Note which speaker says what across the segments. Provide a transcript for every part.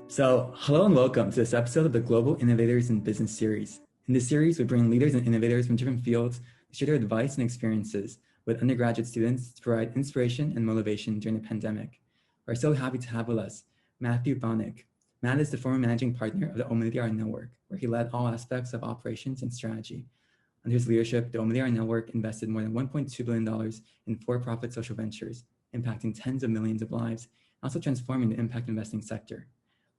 Speaker 1: Hello and welcome to this episode of the Global Innovators in Business series. In this series, we bring leaders and innovators from different fields to share their advice and experiences with undergraduate students to provide inspiration and motivation during the pandemic. We're so happy to have with us Matthew Bannick. Matt is the former managing partner of the Omidyar Network, where he led all aspects of operations and strategy. Under his leadership, the Omidyar Network invested more than $1.2 billion in for-profit social ventures, impacting tens of millions of lives, and also transforming the impact investing sector.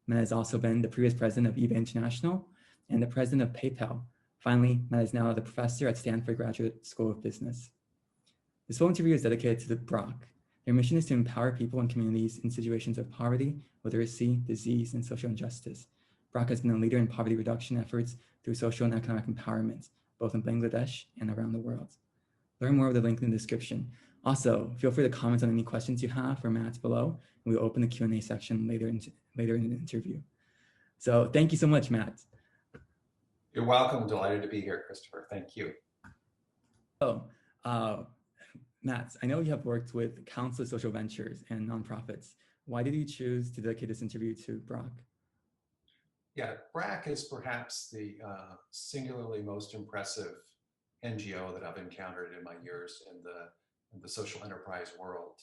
Speaker 1: Matt has also been the previous president of eBay International and the president of PayPal. Finally, Matt is now the professor at Stanford Graduate School of Business. This full interview is dedicated to the BRAC. Their mission is to empower people and communities in situations of poverty, literacy, disease, and social injustice. BRAC has been a leader in poverty reduction efforts through social and economic empowerment, both in Bangladesh and around the world. Learn more with the link in the description. Also, feel free to comment on any questions you have for Matt below, and we'll open the Q&A section later in the interview. So thank you so much, Matt.
Speaker 2: You're welcome. Delighted to be here, Christopher. Thank you.
Speaker 1: Matt, I know you have worked with countless social ventures and nonprofits. Why did you choose to dedicate this interview to BRAC?
Speaker 2: Yeah, BRAC is perhaps the singularly most impressive NGO that I've encountered in my years in the social enterprise world.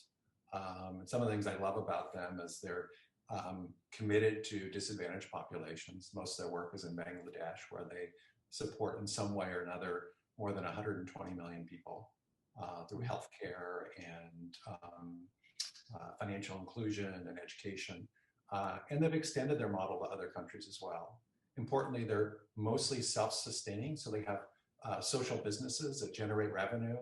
Speaker 2: And some of the things I love about them is they're committed to disadvantaged populations. Most of their work is in Bangladesh, where they support in some way or another more than 120 million people through healthcare and financial inclusion and education. And they've extended their model to other countries as well. Importantly, they're mostly self-sustaining, so they have social businesses that generate revenue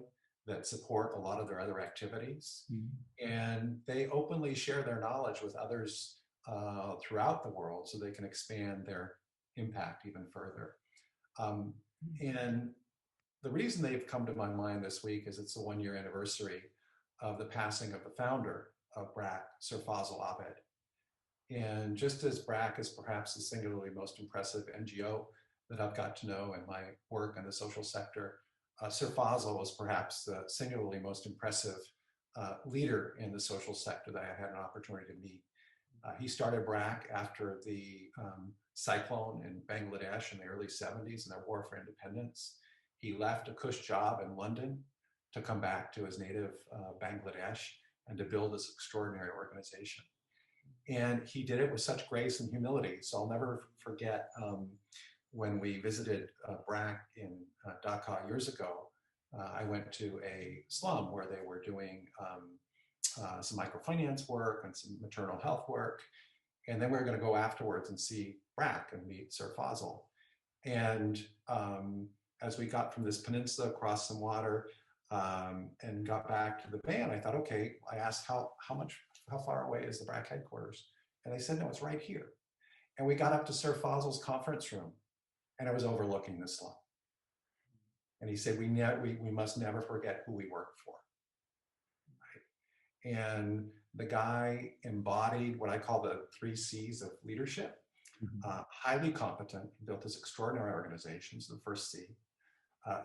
Speaker 2: that support a lot of their other activities. Mm-hmm. And they openly share their knowledge with others throughout the world so they can expand their impact even further. And the reason they've come to my mind this week is it's the 1-year anniversary of the passing of the founder of BRAC, Sir Fazl Abed. And just as BRAC is perhaps the singularly most impressive NGO that I've got to know in my work in the social sector, Sir Fazl was perhaps the singularly most impressive leader in the social sector that I had an opportunity to meet. He started BRAC after the cyclone in Bangladesh in the early 70s and their war for independence. He left a cush job in London to come back to his native Bangladesh and to build this extraordinary organization. And he did it with such grace and humility. So I'll never forget when we visited BRAC in Dhaka years ago, I went to a slum where they were doing some microfinance work and some maternal health work. And then we were going to go afterwards and see BRAC and meet Sir Fazl. And as we got from this peninsula across some water and got back to the van, I thought, okay, I asked how far away is the BRAC headquarters? And they said, no, it's right here. And we got up to Sir Fazl's conference room and it was overlooking the slum. And he said, we must never forget who we work for. Right? And the guy embodied what I call the 3 C's of leadership. Mm-hmm. Highly competent, built this extraordinary organization, so the first C.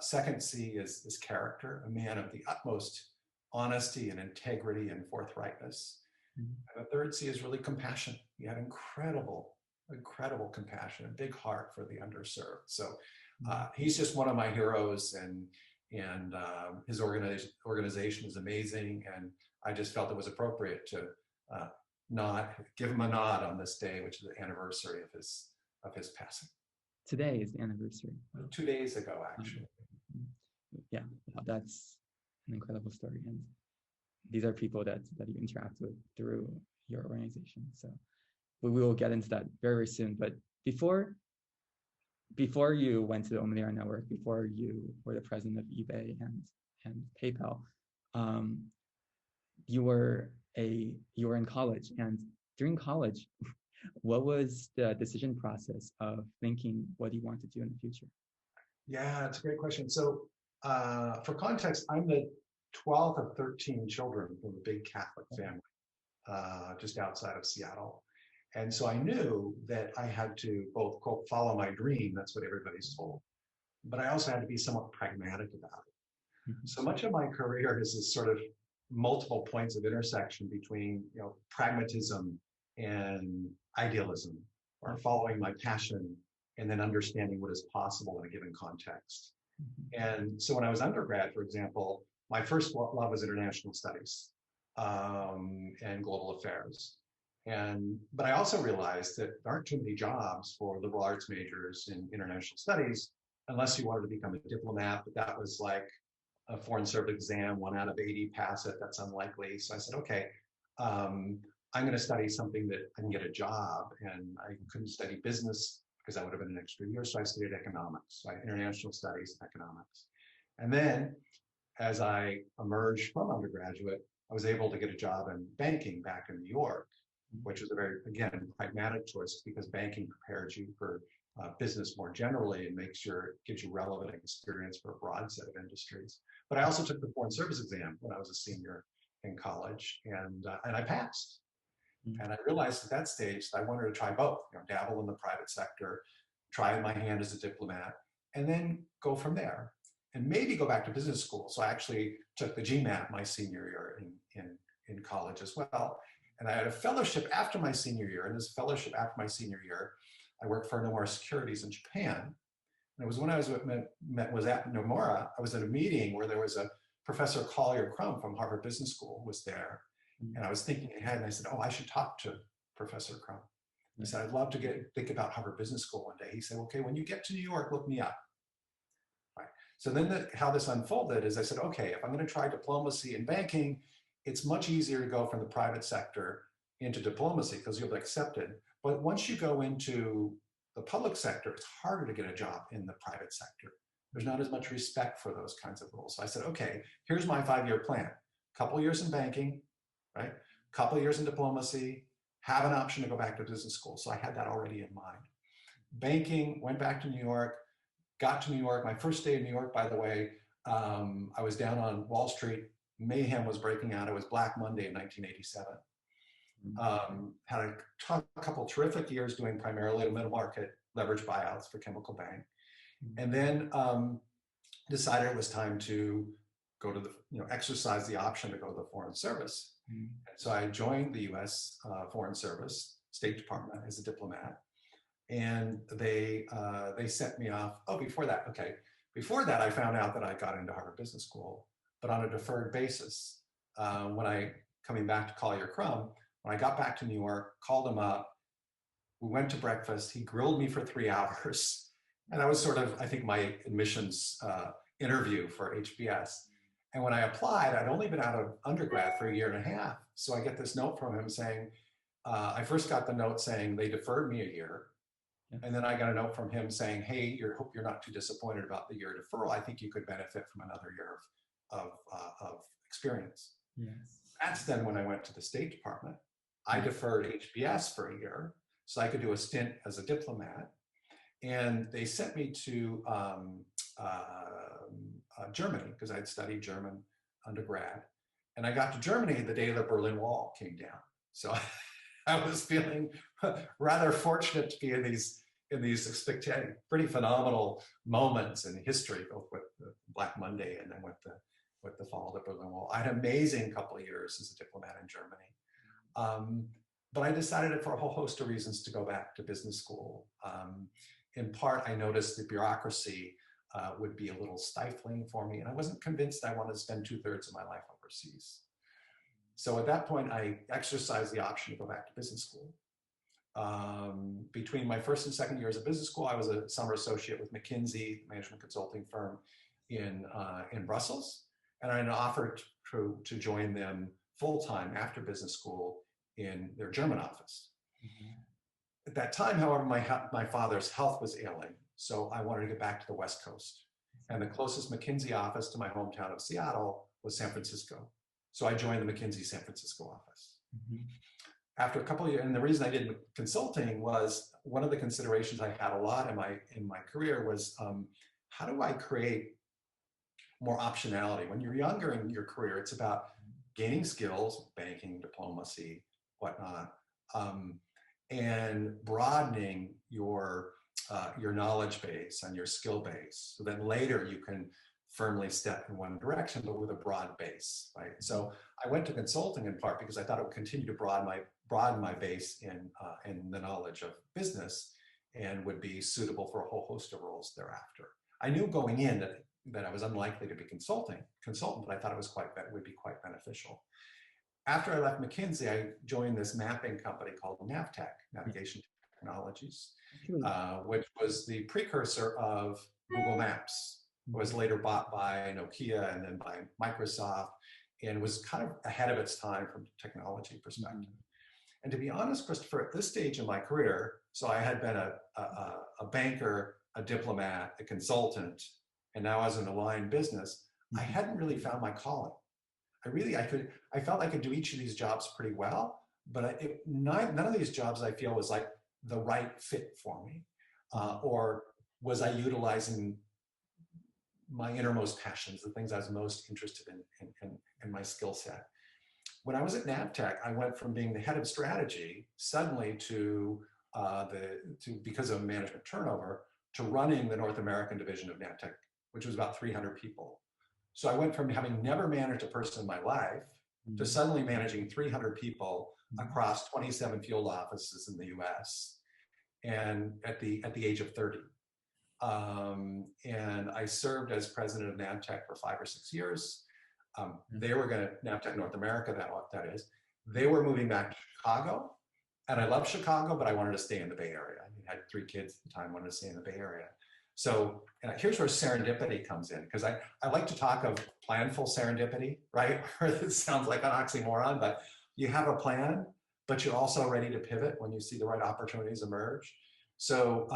Speaker 2: Second C is character, a man of the utmost honesty and integrity and forthrightness. Mm-hmm. And the third C is really compassion. He had incredible compassion, a big heart for the underserved. So he's just one of my heroes, and his organization is amazing. And I just felt it was appropriate to give him a nod on this day, which is the anniversary of his passing.
Speaker 1: Today is the anniversary.
Speaker 2: 2 days ago, actually.
Speaker 1: Yeah, that's an incredible story. And these are people that you interact with through your organization. So we will get into that very, very soon. But before you went to the Omidyar Network, before you were the president of eBay and PayPal, you were in college. And during college, what was the decision process of thinking what you want to do in the future?
Speaker 2: Yeah, it's a great question. So for context, I'm the 12th of 13 children from a big Catholic family just outside of Seattle. And so I knew that I had to both, quote, follow my dream, that's what everybody's told, but I also had to be somewhat pragmatic about it. Mm-hmm. So much of my career is this sort of multiple points of intersection between, pragmatism and idealism or following my passion and then understanding what is possible in a given context. And so when I was undergrad, for example, my first love was international studies and global affairs. But I also realized that there aren't too many jobs for liberal arts majors in international studies unless you wanted to become a diplomat, but that was like a foreign service exam, 1 out of 80 pass it, that's unlikely. So I said, okay, I'm going to study something that I can get a job, and I couldn't study business because that would have been an extra year. So I studied economics, so international studies, economics. And then as I emerged from undergraduate, I was able to get a job in banking back in New York, which was a very, again, pragmatic choice because banking prepares you for business more generally and gives you relevant experience for a broad set of industries. But I also took the foreign service exam when I was a senior in college, and I passed. And I realized at that stage that I wanted to try both, dabble in the private sector, try my hand as a diplomat, and then go from there. And maybe go back to business school. So I actually took the GMAT my senior year in college as well. And I had a fellowship after my senior year. And this fellowship after my senior year, I worked for Nomura Securities in Japan. And it was when I was at Nomura, I was at a meeting where there was a Professor Collier Crum from Harvard Business School was there. And I was thinking ahead, and I said, oh, I should talk to Professor Crum. I said, I'd love to think about Harvard Business School one day. He said, okay, when you get to New York, look me up. Right. So then how this unfolded is I said, okay, if I'm going to try diplomacy in banking, it's much easier to go from the private sector into diplomacy because you'll be accepted. But once you go into the public sector, it's harder to get a job in the private sector. There's not as much respect for those kinds of roles. So I said, okay, here's my 5-year plan. Couple years in banking, right? Couple years in diplomacy, have an option to go back to business school. So I had that already in mind. Banking, went back to New York, got to New York. My first day in New York, by the way, I was down on Wall Street. Mayhem was breaking out. It was Black Monday in 1987. Had a couple terrific years doing primarily middle market leverage buyouts for Chemical Bank. And then decided it was time to go to exercise the option to go to the Foreign Service. And so I joined the US Foreign Service, State Department as a diplomat. And they sent me off. Oh, before that, I found out that I got into Harvard Business School, but on a deferred basis. Coming back to Collier Crum, when I got back to New York, called him up, we went to breakfast, he grilled me for 3 hours. And that was sort of, I think, my admissions interview for HBS. And when I applied, I'd only been out of undergrad for 1.5 years. So I get this note from him saying, I first got the note saying they deferred me a year. And then I got a note from him saying, hey, hope you're not too disappointed about the year deferral. I think you could benefit from another year of experience.
Speaker 1: Yes.
Speaker 2: That's then when I went to the State Department. I deferred HBS for a year so I could do a stint as a diplomat. And they sent me to Germany because I'd studied German undergrad. And I got to Germany the day the Berlin Wall came down. So I was feeling rather fortunate to be in these pretty phenomenal moments in history, both with the Black Monday and then with the fall of the Berlin Wall. I had an amazing couple of years as a diplomat in Germany. But I decided for a whole host of reasons to go back to business school. In part, I noticed the bureaucracy would be a little stifling for me, and I wasn't convinced I wanted to spend 2/3 of my life overseas. So at that point, I exercised the option to go back to business school. Between my first and second years of business school, I was a summer associate with McKinsey, management consulting firm in Brussels, and I had an offer to join them full-time after business school in their German office. At that time, however, my father's health was ailing, so I wanted to get back to the West Coast. And the closest McKinsey office to my hometown of Seattle was San Francisco. So I joined the McKinsey San Francisco office. After a couple of years, and the reason I did consulting was one of the considerations I had a lot in my career was how do I create more optionality? When you're younger in your career, it's about gaining skills, banking, diplomacy, whatnot, and broadening your knowledge base and your skill base. So then later you can firmly step in one direction, but with a broad base, right? So I went to consulting in part because I thought it would continue to broaden my base in the knowledge of business and would be suitable for a whole host of roles thereafter. I knew going in that I was unlikely to be consultant, but I thought it would be quite beneficial. After I left McKinsey, I joined this mapping company called Navteq, Navigation Technologies, which was the precursor of Google Maps. It was later bought by Nokia and then by Microsoft, and was kind of ahead of its time from a technology perspective. And to be honest, Christopher, at this stage in my career, so I had been a banker, a diplomat, a consultant, and now as an aligned business, I hadn't really found my calling. I felt I could do each of these jobs pretty well, but none of these jobs I feel was like the right fit for me, or was I utilizing my innermost passions, the things I was most interested in my skill set. When I was at Navteq, I went from being the head of strategy suddenly to because of management turnover, to running the North American division of Navteq, which was about 300 people. So I went from having never managed a person in my life to suddenly managing 300 people across 27 field offices in the US, and at the age of 30. And I served as president of Navteq for 5 or 6 years. They were going to, Navteq North America, that is, they were moving back to Chicago. And I love Chicago, but I wanted to stay in the Bay Area. I had 3 kids at the time, wanted to stay in the Bay Area. So here's where serendipity comes in, because I like to talk of planful serendipity, right? It sounds like an oxymoron, but you have a plan, but you're also ready to pivot when you see the right opportunities emerge. So,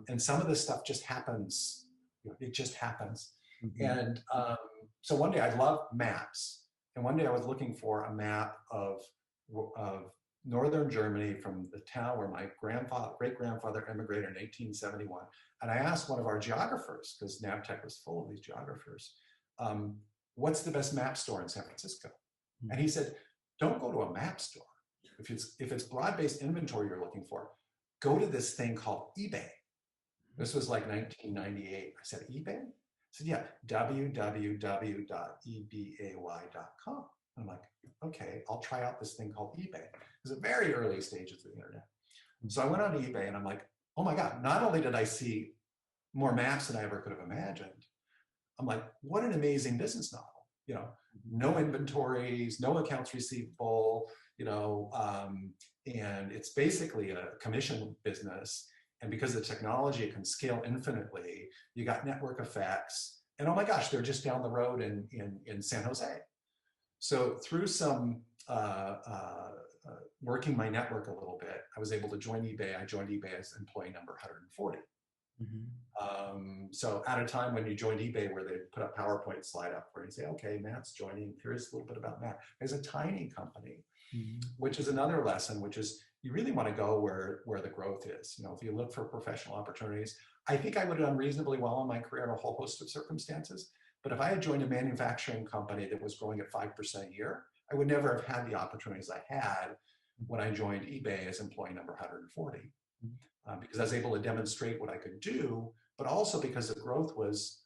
Speaker 2: and some of this stuff just happens, it just happens. And so one day I loved maps. And one day I was looking for a map of northern Germany, from the town where my great-grandfather immigrated in 1871. And I asked one of our geographers, because Navteq was full of these geographers, what's the best map store in San Francisco? And he said, don't go to a map store. If it's broad-based inventory you're looking for, go to this thing called eBay. This was like 1998. I said, eBay? I said, yeah, www.ebay.com. I'm like, okay, I'll try out this thing called eBay. It was the very early stages of the internet. So I went on to eBay and I'm like, oh my God, not only did I see more maps than I ever could have imagined, I'm like, what an amazing business model. You know, no inventories, no accounts receivable, you know, and it's basically a commission business. And because of the technology, it can scale infinitely. You got network effects. And oh my gosh, they're just down the road in San Jose. So through some working my network a little bit, I was able to join eBay. I joined eBay as employee number 140. So at a time when you joined eBay, where they put a PowerPoint slide up where you say, okay, Matt's joining, here's a little bit about Matt. It's a tiny company, which is another lesson, which is you really want to go where the growth is. You know, if you look for professional opportunities, I think I would have done reasonably well in my career in a whole host of circumstances. But if I had joined a manufacturing company that was growing at 5% a year, I would never have had the opportunities I had when I joined eBay as employee number 140. Because I was able to demonstrate what I could do, but also because the growth was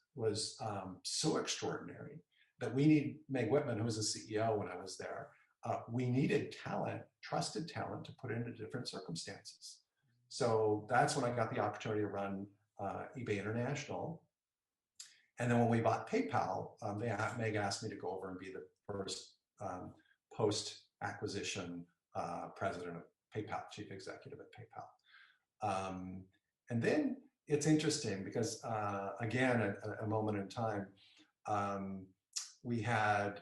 Speaker 2: so extraordinary that we need Meg Whitman, who was the CEO when I was there. We needed talent, trusted talent, to put into different circumstances. So that's when I got the opportunity to run eBay International. And then when we bought PayPal, Meg asked me to go over and be the first post-acquisition president of PayPal, chief executive at PayPal. And then it's interesting because, again, at a moment in time, we had,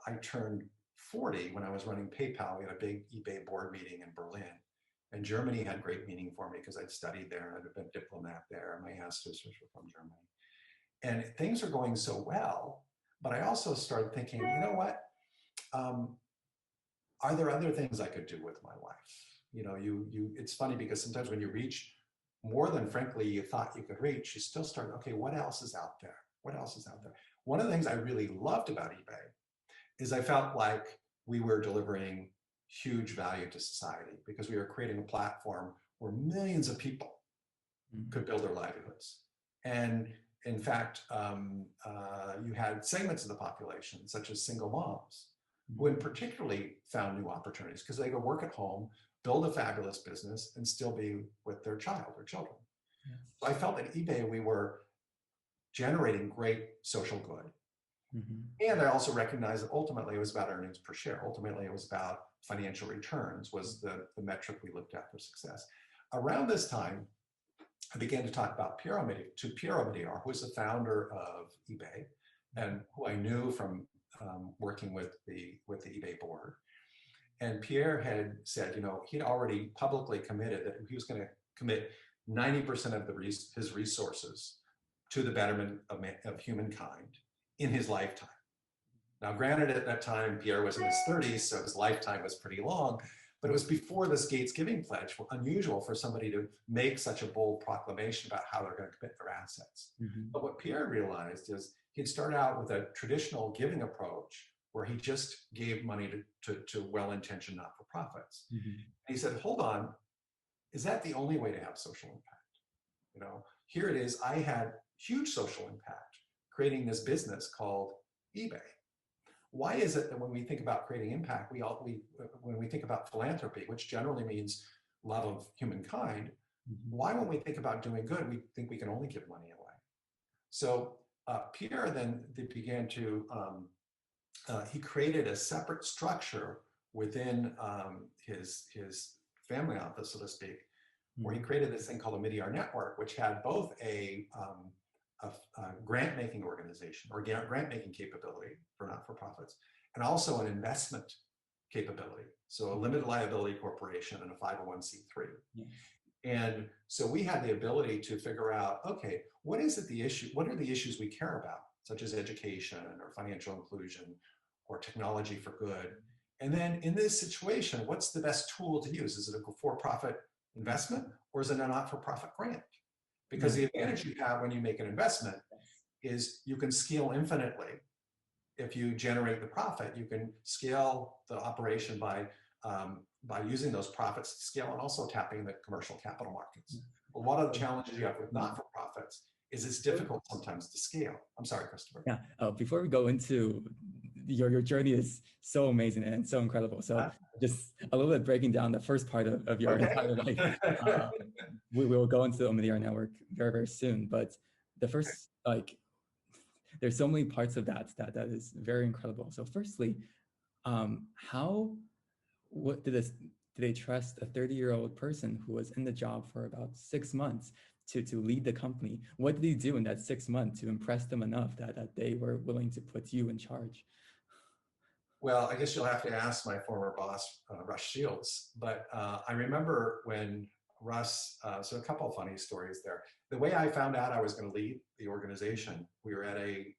Speaker 2: I turned 40 when I was running PayPal. We had a big eBay board meeting in Berlin. And Germany had great meaning for me because I'd studied there. I'd been a diplomat there. My ancestors were from Germany. And things are going so well. But I also started thinking, you know what? Are there other things I could do with my life? You know, it's funny because sometimes when you reach more than, frankly, you thought you could reach, you still start, okay, what else is out there? What else is out there? One of the things I really loved about eBay is I felt like we were delivering huge value to society because we were creating a platform where millions of people could build their livelihoods. And in fact, you had segments of the population, such as single moms, who in particularly found new opportunities because they could work at home, build a fabulous business, and still be with their child or children.
Speaker 1: Yes.
Speaker 2: So I felt at eBay we were generating great social good. And I also recognized that ultimately it was about earnings per share. Ultimately, it was about financial returns was the metric we looked at for success. Around this time, I began to talk about Pierre Omidyar, who was the founder of eBay and who I knew from working with the eBay board. And Pierre had said, he'd already publicly committed that he was going to commit 90% of his resources to the betterment of humankind in his lifetime. Now, granted, at that time, Pierre was in his 30s, so his lifetime was pretty long, but it was before this Gates Giving Pledge. Unusual for somebody to make such a bold proclamation about how they're going to commit their assets. But what Pierre realized is he'd start out with a traditional giving approach where he just gave money to well-intentioned not-for-profits. And he said, hold on, is that the only way to have social impact? Here it is, I had huge social impact creating this business called eBay. Why is it that when we think about creating impact, when we think about philanthropy, which generally means love of humankind, why when we think about doing good, we think we can only give money away? So Pierre then began to, he created a separate structure within his family office, so to speak, where he created this thing called Omidyar Network, which had both a grant-making organization or grant-making capability for not-for-profits, and also an investment capability. So a limited liability corporation and a 501c3. And so we had the ability to figure out, okay, what are the issues we care about, such as education or financial inclusion or technology for good? And then in this situation, what's the best tool to use? Is it a for-profit investment or is it a not-for-profit grant? Because the advantage you have when you make an investment is you can scale infinitely. If you generate the profit, you can scale the operation by using those profits to scale and also tapping the commercial capital markets. A lot of the challenges you have with not-for-profits is it's difficult sometimes to scale. I'm sorry, Christopher.
Speaker 1: Yeah, before we go into your journey is so amazing and so incredible. So just a little bit breaking down the first part of your entire life. We will go into the Omidyar Network very, very soon. But the first, there's so many parts of that is very incredible. So firstly, did they trust a 30-year-old person who was in the job for about 6 months to lead the company? What did he do in that 6 months to impress them enough that they were willing to put you in charge?
Speaker 2: Well, I guess you'll have to ask my former boss, Russ Shields. But I remember when Russ, so a couple of funny stories there. The way I found out I was going to lead the organization, we were at a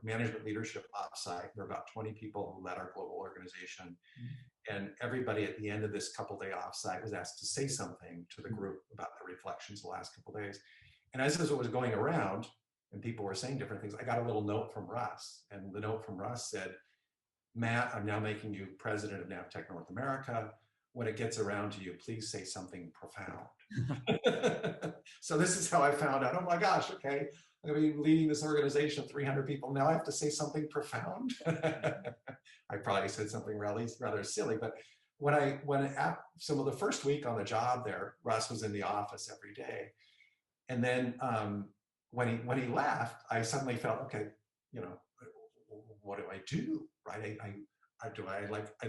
Speaker 2: management leadership offsite. There were about 20 people who led our global organization. And everybody at the end of this couple-day offsite was asked to say something to the group about the reflections the last couple of days. And as it was going around and people were saying different things, I got a little note from Russ. And the note from Russ said, Matt, I'm now making you president of Navteq North America. When it gets around to you, please say something profound. So this is how I found out, oh my gosh, okay, I'm gonna be leading this organization of 300 people. Now I have to say something profound. I probably said something rather silly, but so the first week on the job there, Russ was in the office every day. And then when he left, I suddenly felt, okay, what do I do? Right? I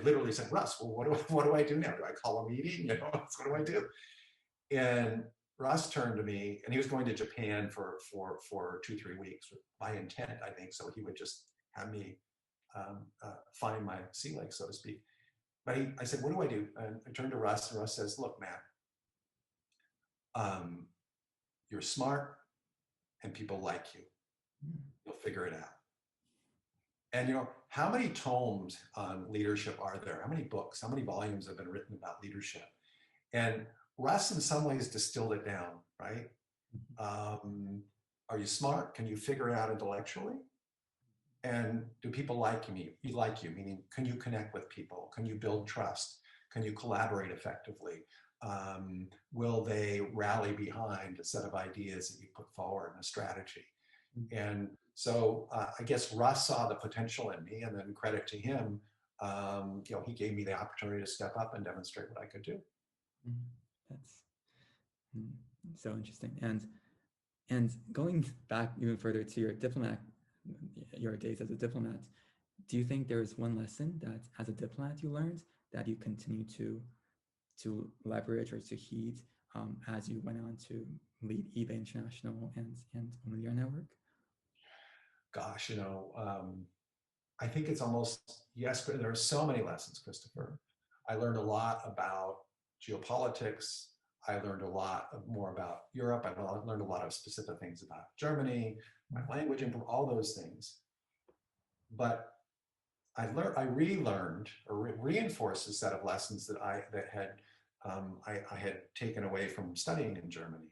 Speaker 2: literally said, Russ, well, what do I do now? Do I call a meeting? What do I do? And Russ turned to me, and he was going to Japan for 2-3 weeks by intent, I think. So he would just have me find my sea legs, so to speak. But I said, what do I do? And I turned to Russ, and Russ says, look, Matt, you're smart, and people like you. You'll figure it out. And how many tomes on leadership are there? How many books, how many volumes have been written about leadership? And Russ in some ways distilled it down, right? Are you smart? Can you figure it out intellectually? And do people like you? Meaning, can you connect with people? Can you build trust? Can you collaborate effectively? Will they rally behind a set of ideas that you put forward and a strategy? And so I guess Russ saw the potential in me, and then credit to him, he gave me the opportunity to step up and demonstrate what I could do.
Speaker 1: That's so interesting. And going back even further to your days as a diplomat, do you think there was one lesson that as a diplomat you learned that you continue to leverage or to heed as you went on to lead eBay International and Omidyar Network?
Speaker 2: Gosh, I think it's almost, yes, but there are so many lessons, Christopher. I learned a lot about geopolitics. I learned a lot more about Europe. I learned a lot of specific things about Germany, my language, and all those things. But I relearned or reinforced a set of lessons that I had taken away from studying in Germany,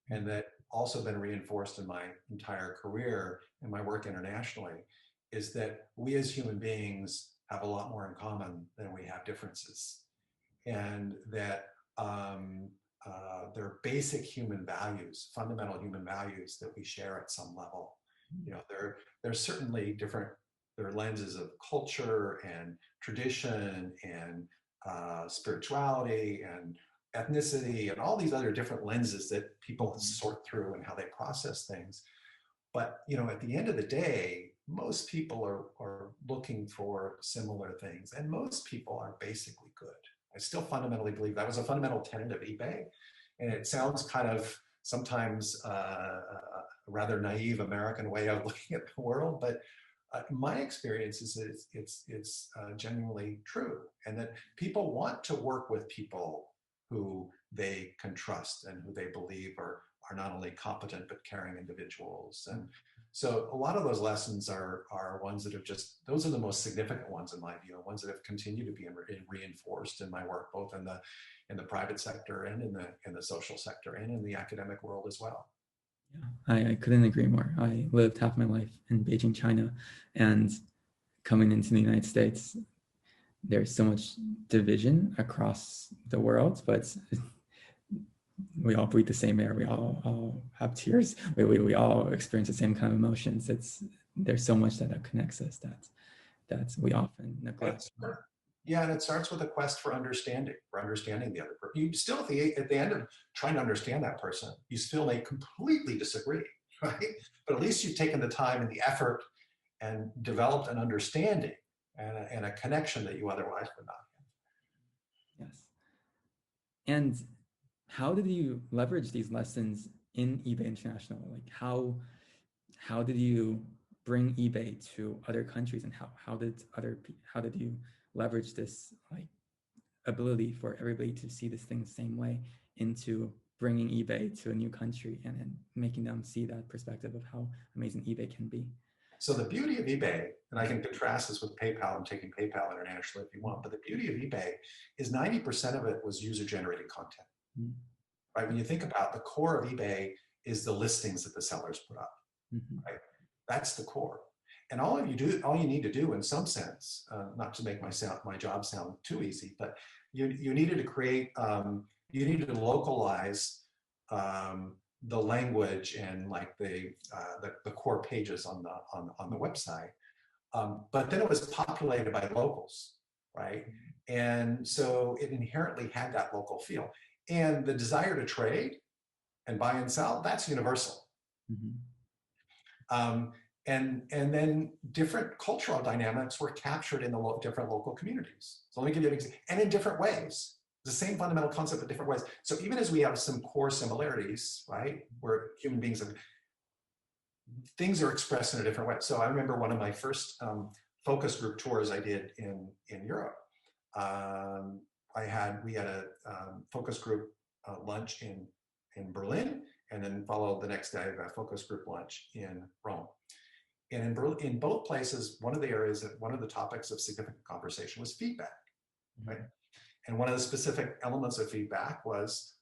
Speaker 2: and that also been reinforced in my entire career and my work internationally, is that we as human beings have a lot more in common than we have differences, and that there are basic human values, fundamental human values that we share at some level. There's certainly different. There are lenses of culture and tradition and spirituality and ethnicity and all these other different lenses that people sort through and how they process things. But at the end of the day, most people are looking for similar things, and most people are basically good. I still fundamentally believe that was a fundamental tenet of eBay, and it sounds kind of sometimes a rather naive American way of looking at the world, but my experience is it's genuinely true, and that people want to work with people who they can trust and who they believe are not only competent but caring individuals. And so a lot of those lessons are ones that have those are the most significant ones in my view, ones that have continued to be reinforced in my work, both in the private sector and in the social sector and in the academic world as well.
Speaker 1: Yeah, I couldn't agree more. I lived half my life in Beijing, China, and coming into the United States, there's so much division across the world, but we all breathe the same air. We all have tears. We all experience the same kind of emotions. There's so much that connects us that we often neglect.
Speaker 2: Yeah, and it starts with a quest for understanding the other person. You still, at the end of trying to understand that person, you still may completely disagree, right? But at least you've taken the time and the effort and developed an understanding and a connection that you otherwise would not
Speaker 1: have. Yes. And how did you leverage these lessons in eBay International? Like how did you bring eBay to other countries, and how did you leverage this ability for everybody to see this thing the same way into bringing eBay to a new country and making them see that perspective of how amazing eBay can be?
Speaker 2: So the beauty of eBay, and I can contrast this with PayPal, I'm taking PayPal internationally if you want, but the beauty of eBay is 90% of it was user-generated content. Mm-hmm. Right? When you think about the core of eBay is the listings that the sellers put up. Mm-hmm. Right? That's the core. And all you need to do in some sense, not to make my job sound too easy, but you needed to create, you needed to localize the language and the core pages on the website. But then it was populated by locals, right? And so it inherently had that local feel. And the desire to trade and buy and sell, that's universal. Mm-hmm. And then different cultural dynamics were captured in the different local communities. So let me give you an example, and in different ways. The same fundamental concept, but different ways. So even as we have some core similarities, right, where human beings have, things are expressed in a different way. So I remember one of my first focus group tours I did in Europe. We had a focus group lunch in Berlin, and then followed the next day a focus group lunch in Rome. And in both places, one of the topics of significant conversation was feedback, right? And one of the specific elements of feedback was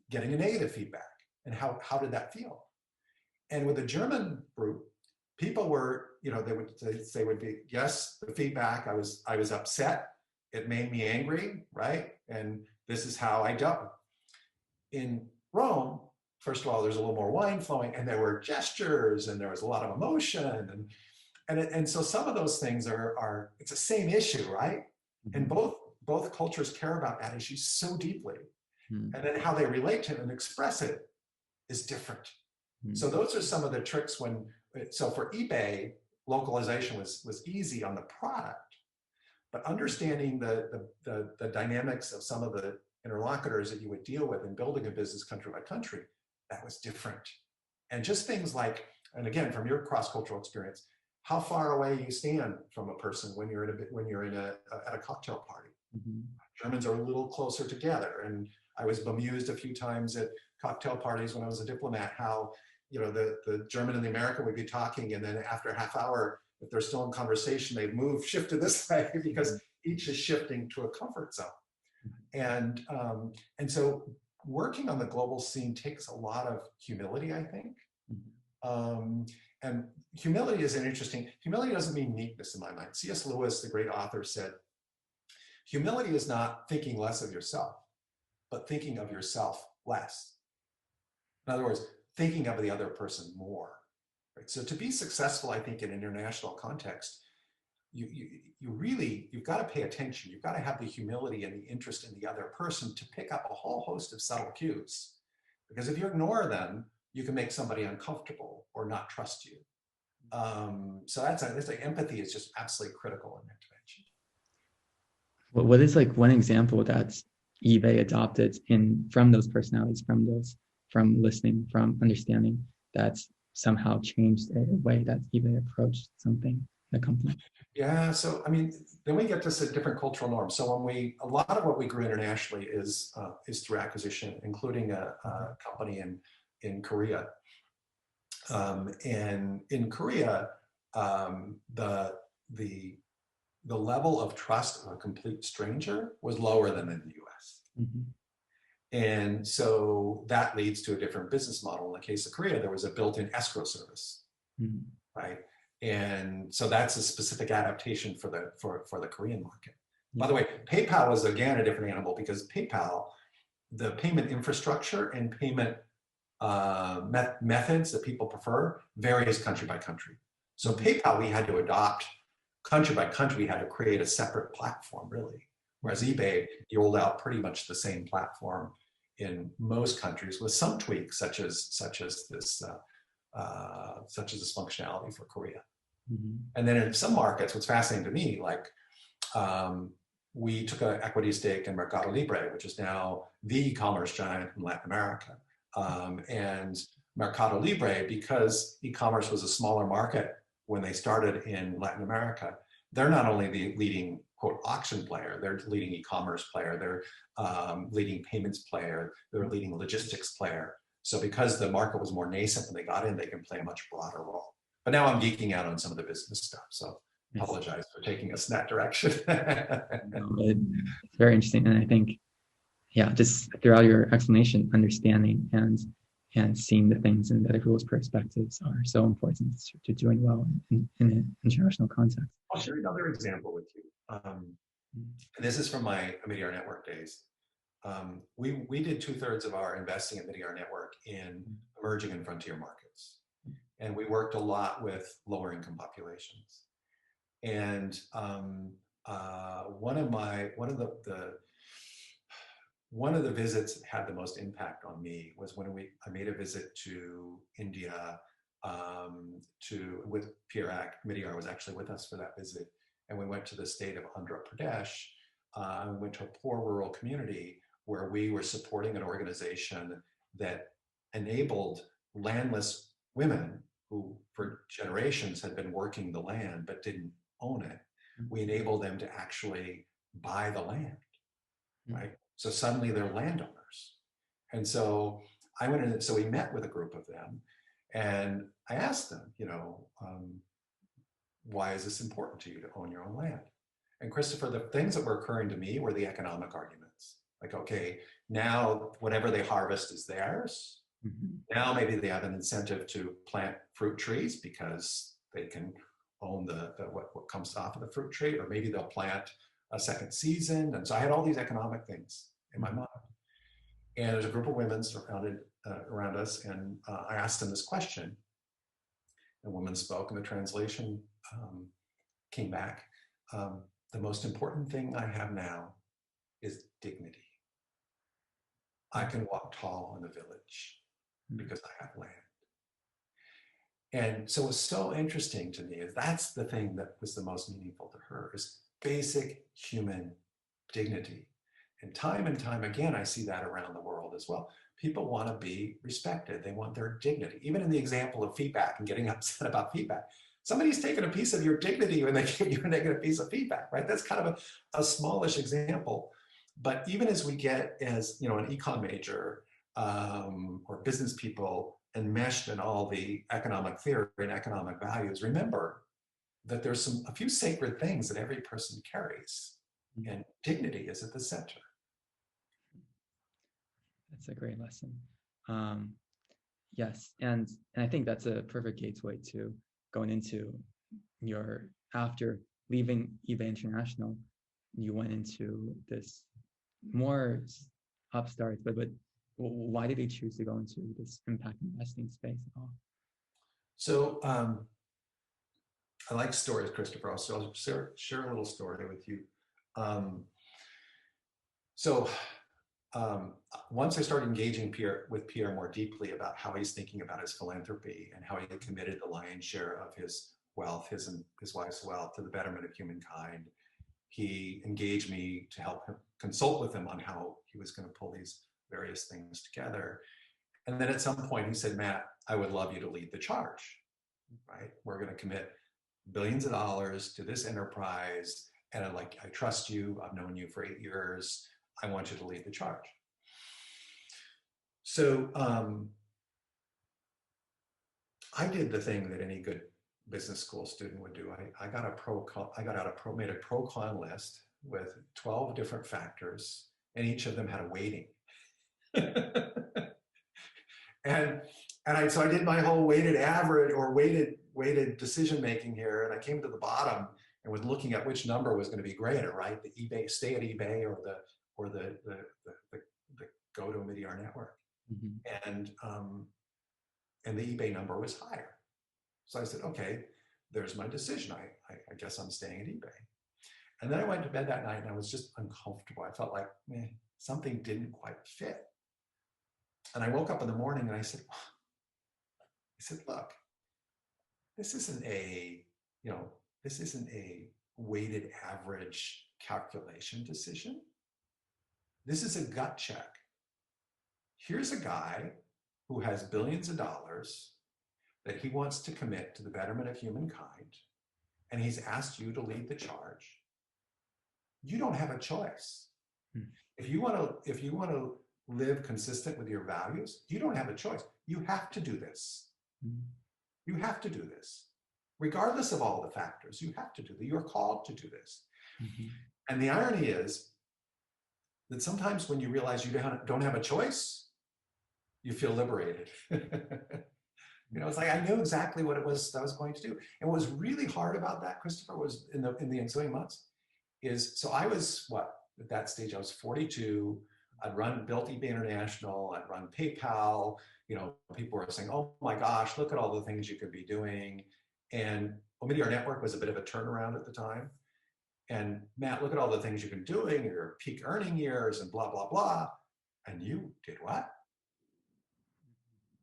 Speaker 2: getting a negative feedback, and how did that feel? And with the German group, people were, they would be, yes, the feedback, I was upset, it made me angry, right? And this is how I dealt. In Rome, first of all, there's a little more wine flowing, and there were gestures, and there was a lot of emotion, and so some of those things are it's the same issue, right? And both cultures care about that issue so deeply, and then how they relate to it and express it is different. So those are some of the tricks so for eBay, localization was easy on the product, but understanding the dynamics of some of the interlocutors that you would deal with in building a business country by country, that was different. And just things like, and again, from your cross-cultural experience, how far away you stand from a person when you're at a cocktail party. Germans are a little closer together, and I was bemused a few times at cocktail parties when I was a diplomat, how the German and the American would be talking, and then after a half hour, if they're still in conversation, they shift to this way because each is shifting to a comfort zone. And so working on the global scene takes a lot of humility, I think. And humility doesn't mean meekness in my mind. C.S. Lewis, the great author, said, humility is not thinking less of yourself, but thinking of yourself less. In other words, thinking of the other person more. Right? So to be successful, I think, in an international context, you've got to pay attention. You've got to have the humility and the interest in the other person to pick up a whole host of subtle cues. Because if you ignore them, you can make somebody uncomfortable or not trust you. So that's empathy is just absolutely critical in intervention.
Speaker 1: What is like one example that eBay adopted from those personalities, from listening, from understanding, that's somehow changed a way that eBay approached something, a company?
Speaker 2: Yeah, so I mean, then we get to different cultural norms. So a lot of what we grew internationally is through acquisition, including a company in Korea. And in Korea, the level of trust of a complete stranger was lower than in the US. And so that leads to a different business model. In the case of Korea, there was a built-in escrow service, right? And so that's a specific adaptation for the Korean market. By the way, PayPal was again a different animal because PayPal, the payment infrastructure and payment methods that people prefer varies country by country. So PayPal, we had to adopt country by country. We had to create a separate platform, really. Whereas eBay, you rolled out pretty much the same platform in most countries with some tweaks, such as this functionality for Korea. And then in some markets, what's fascinating to me, like we took an equity stake in Mercado Libre, which is now the e-commerce giant in Latin America. And Mercado Libre, because e-commerce was a smaller market when they started in Latin America, they're not only the leading, quote, auction player, they're the leading e-commerce player, they're leading payments player, they're leading logistics player. So because the market was more nascent when they got in, they can play a much broader role. But now I'm geeking out on some of the business stuff, so apologize for taking us in that direction.
Speaker 1: It's very interesting, and I think, just throughout your explanation, understanding and seeing the things in other people's perspectives are so important to doing well in an international context.
Speaker 2: I'll share another example with you. This is from my Omidyar Network days. We did 2/3 of our investing at Omidyar Network in emerging and frontier markets. And we worked a lot with lower income populations. And one of the visits that had the most impact on me was when I made a visit to India with BRAC. Omidyar was actually with us for that visit. And we went to the state of Andhra Pradesh. And we went to a poor rural community where we were supporting an organization that enabled landless women who for generations had been working the land but didn't own it. We enabled them to actually buy the land, right? So suddenly they're landowners. And so I went in, so we met with a group of them and I asked them, why is this important to you to own your own land? And Christopher, the things that were occurring to me were the economic arguments. Like, okay, now whatever they harvest is theirs. Now maybe they have an incentive to plant fruit trees because they can own what comes off of the fruit tree, or maybe they'll plant a second season. And so I had all these economic things in my mind. And there's a group of women surrounded around us, and I asked them this question. The woman spoke, and the translation came back. The most important thing I have now is dignity. I can walk tall in the village because I have land. And so what's so interesting to me is that's the thing that was the most meaningful to her, is basic human dignity. And time again, I see that around the world as well. People want to be respected. They want their dignity. Even in the example of feedback and getting upset about feedback, somebody's taken a piece of your dignity when they give you a negative piece of feedback, right? That's kind of a smallish example. But even as we get, as you know, an econ major or business people enmeshed in all the economic theory and economic values, remember that there's a few sacred things that every person carries, and dignity is at the center.
Speaker 1: That's a great lesson. Yes, and I think that's a perfect gateway to going into your, after leaving eBay International, you went into this more upstart, but why did you choose to go into this impact investing space at all?
Speaker 2: So I like stories, Christopher. So I'll share a little story with you. Once I started engaging with Pierre more deeply about how he's thinking about his philanthropy and how he had committed the lion's share of his wealth, his and his wife's wealth, to the betterment of humankind, he engaged me to help him consult with him on how he was going to pull these various things together. And then at some point he said, Matt, I would love you to lead the charge, right? We're going to commit billions of dollars to this enterprise. And I trust you. I've known you for 8 years. I want you to lead the charge. So I did the thing that any good business school student would do. I made a pro-con list with 12 different factors, and each of them had a weighting. So I did my whole weighted average or weighted decision making here, and I came to the bottom and was looking at which number was going to be greater, right? The eBay, stay at eBay, or the go to Omidyar Network. And the eBay number was higher. So I said, okay, there's my decision. I guess I'm staying at eBay. And then I went to bed that night and I was just uncomfortable. I felt like something didn't quite fit. And I woke up in the morning and I said, look, this isn't a weighted average calculation decision. This is a gut check. Here's a guy who has billions of dollars that he wants to commit to the betterment of humankind, and he's asked you to lead the charge. You don't have a choice. If you want to live consistent with your values, you don't have a choice. You have to do this. You have to do this. Regardless of all the factors, you have to do this. You're called to do this. And the irony is that sometimes when you realize you don't have a choice, you feel liberated. It's like I knew exactly what it was I was going to do. And what was really hard about that, Christopher, was in the ensuing months, so I was at that stage I was 42. I'd built eBay International. I'd run PayPal. People were saying, "Oh my gosh, look at all the things you could be doing." And Omidyar Network was a bit of a turnaround at the time. And Matt, look at all the things you've been doing in your peak earning years and blah blah blah. And you did what?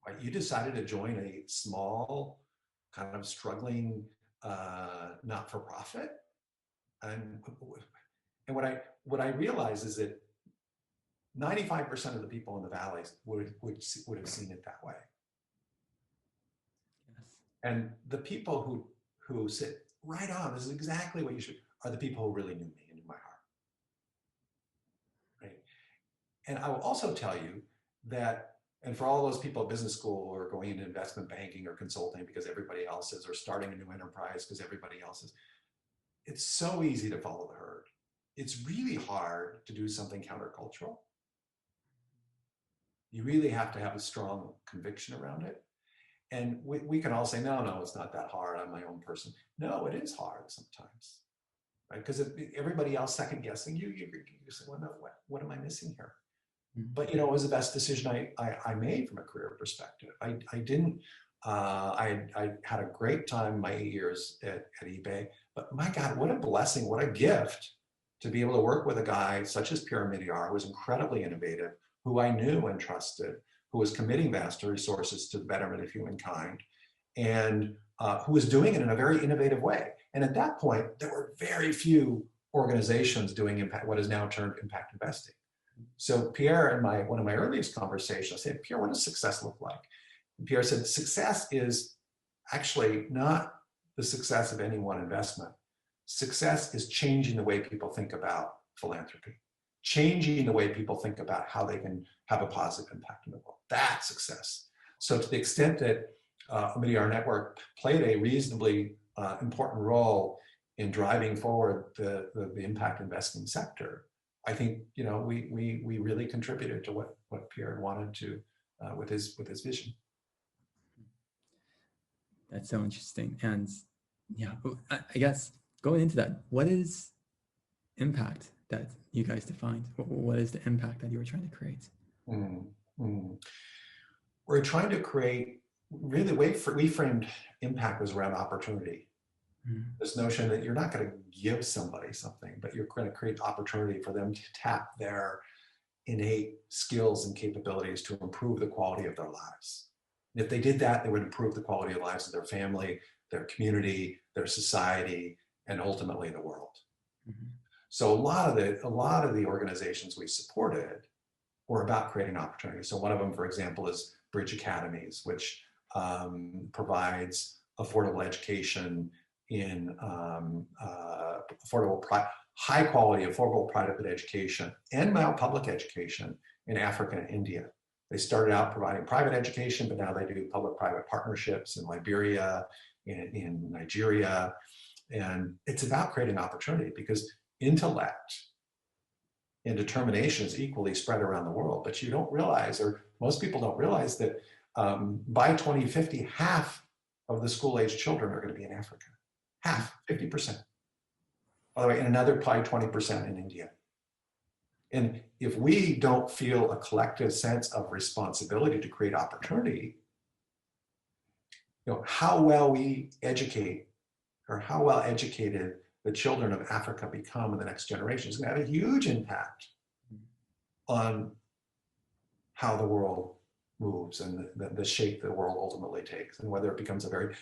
Speaker 2: Right? You decided to join a small, kind of struggling not-for-profit. And what I realized is that 95% of the people in the valleys would have seen it that way. Yes. And the people who sit right on, this is exactly what you should, are the people who really knew me and knew my heart. Right? And I will also tell you that, and for all those people at business school who are going into investment banking or consulting because everybody else is, or starting a new enterprise because everybody else is, it's so easy to follow the herd. It's really hard to do something countercultural. You really have to have a strong conviction around it. And we can all say, no, it's not that hard. I'm my own person. No, it is hard sometimes, right? Because everybody else second guessing you say, well, no, what am I missing here? But it was the best decision I made from a career perspective. I didn't. I had a great time my 8 years at eBay. But my God, what a blessing! What a gift to be able to work with a guy such as Pierre Omidyar, who was incredibly innovative, who I knew and trusted, who was committing vast resources to the betterment of humankind, and who was doing it in a very innovative way. And at that point, there were very few organizations doing impact, what is now termed impact investing. So Pierre, in one of my earliest conversations, I said, Pierre, what does success look like? And Pierre said, success is actually not the success of any one investment. Success is changing the way people think about philanthropy, changing the way people think about how they can have a positive impact in the world. That's success. So to the extent that Omidyar Network played a reasonably important role in driving forward the impact investing sector, I think we really contributed to what Pierre wanted to with his vision.
Speaker 1: That's so interesting. And yeah, I guess going into that, what is impact that you guys defined? What is the impact that you were trying to create?
Speaker 2: We're trying to create, really the way we framed impact was around opportunity. This notion that you're not going to give somebody something, but you're going to create opportunity for them to tap their innate skills and capabilities to improve the quality of their lives. And if they did that, they would improve the quality of lives of their family, their community, their society, and ultimately the world. So a lot of the organizations we supported were about creating opportunity. So one of them, for example, is Bridge Academies, which provides affordable education in high quality, affordable private education and now public education in Africa and India. They started out providing private education, but now they do public-private partnerships in Liberia, in Nigeria. And it's about creating opportunity because intellect and determination is equally spread around the world, but you don't realize, or most people don't realize, that by 2050, half of the school-age children are going to be in Africa. Half, 50%. By the way, and another probably 20% in India. And if we don't feel a collective sense of responsibility to create opportunity, how well we educate or how well educated the children of Africa become in the next generation is going to have a huge impact on how the world moves and the shape the world ultimately takes, and whether it becomes a very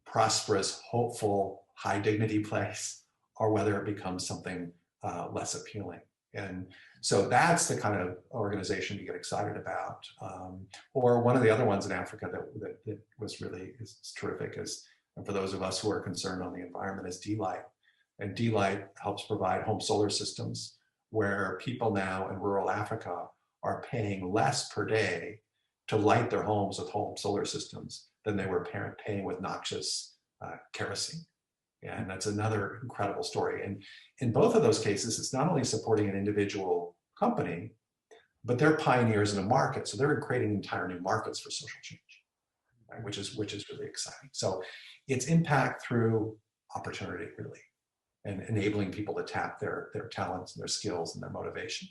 Speaker 2: prosperous, hopeful, high dignity place, or whether it becomes something less appealing. And so that's the kind of organization you get excited about. Or one of the other ones in Africa that was really is terrific is, and for those of us who are concerned on the environment, is D-Light. And D-Light helps provide home solar systems where people now in rural Africa are paying less per day to light their homes with home solar systems than they were paying with noxious kerosene. And that's another incredible story. And in both of those cases, it's not only supporting an individual company, but they're pioneers in a market. So they're creating entire new markets for social change, right? which is really exciting. So it's impact through opportunity, really, and enabling people to tap their talents and their skills and their motivation.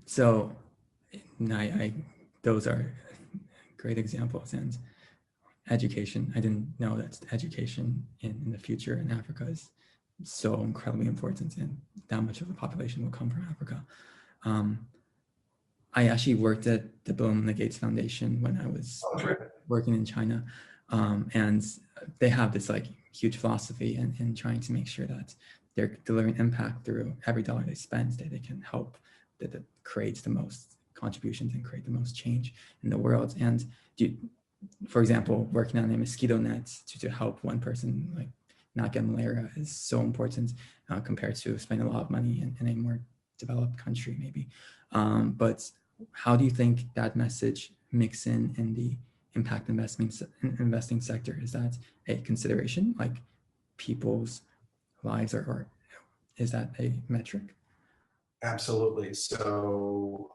Speaker 1: So those are great examples. And education, I didn't know that education in the future in Africa is so incredibly important, and that much of the population will come from Africa. I actually worked at the Bill and Melinda Gates Foundation when I was working in China, and they have this huge philosophy in trying to make sure that they're delivering impact through every dollar they spend, that they can help that creates the most contributions and create the most change in the world. And for example, working on a mosquito net to help one person not get malaria is so important compared to spending a lot of money in a more developed country, maybe. But how do you think that message mix in the impact investing sector? Is that a consideration, people's lives, or is that a metric?
Speaker 2: Absolutely. So